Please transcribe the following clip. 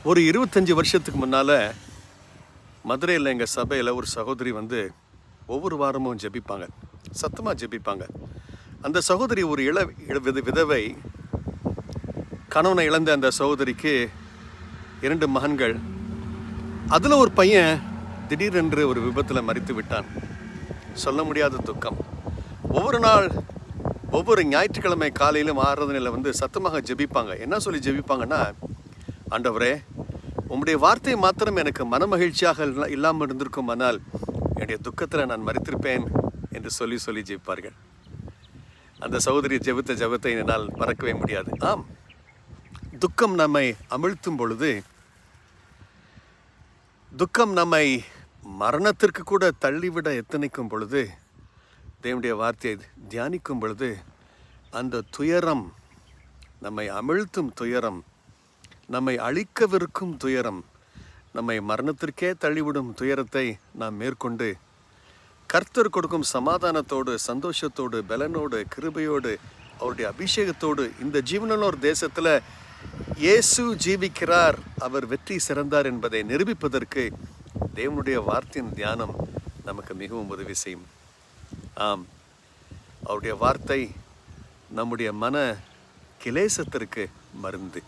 ஒரு 25 வருஷத்துக்கு முன்னால் மதுரையில் எங்கள் சபையில் ஒரு சகோதரி வந்து ஒவ்வொரு வாரமும் ஜெபிப்பாங்க, சத்தமாக ஜெபிப்பாங்க. அந்த சகோதரி ஒரு விதவை. கணவனை இழந்த அந்த சகோதரிக்கு 2 மகன்கள். அதில் ஒரு பையன் திடீரென்று ஒரு விபத்தில் மரித்து விட்டான். சொல்ல முடியாத துக்கம். ஒவ்வொரு ஞாயிற்றுக்கிழமை காலையிலும் ஆராதனையில் வந்து சத்தமாக ஜெபிப்பாங்க. என்ன சொல்லி ஜெபிப்பாங்கன்னா, ஆண்டவரே, உம்முடைய வார்த்தை மாத்திரம் எனக்கு மனமகிழ்ச்சியாக இல்லாமல் இருந்திருக்கும், ஆனால் என்னுடைய துக்கத்தில் நான் மறித்திருப்பேன் என்று சொல்லி ஜெபிப்பார்கள். அந்த சகோதரி ஜெபத்தை என்னால் மறக்கவே முடியாது. ஆம், துக்கம் நம்மை அமிழ்த்தும் பொழுது, துக்கம் நம்மை மரணத்திற்கு கூட தள்ளிவிட எத்தனைக்கும் பொழுது, தேவனுடைய வார்த்தையை தியானிக்கும் பொழுது, அந்த துயரம், நம்மை அமிழ்த்தும் துயரம், நம்மை அழிக்கவிருக்கும் துயரம், நம்மை மரணத்திற்கே தள்ளிவிடும் துயரத்தை நாம் மேற்கொண்டு கர்த்தர் கொடுக்கும் சமாதானத்தோடு, சந்தோஷத்தோடு, பலனோடு, கிருபையோடு, அவருடைய அபிஷேகத்தோடு இந்த ஜீவனோர் தேசத்தில் இயேசு ஜீவிக்கிறார், அவர் வெற்றி சிறந்தார் என்பதை நிரூபிப்பதற்கு தேவனுடைய வார்த்தையின் தியானம் நமக்கு மிகவும் உதவி செய்யும். ஆம், அவருடைய வார்த்தை நம்முடைய மன கிலேசத்திற்கு மருந்து.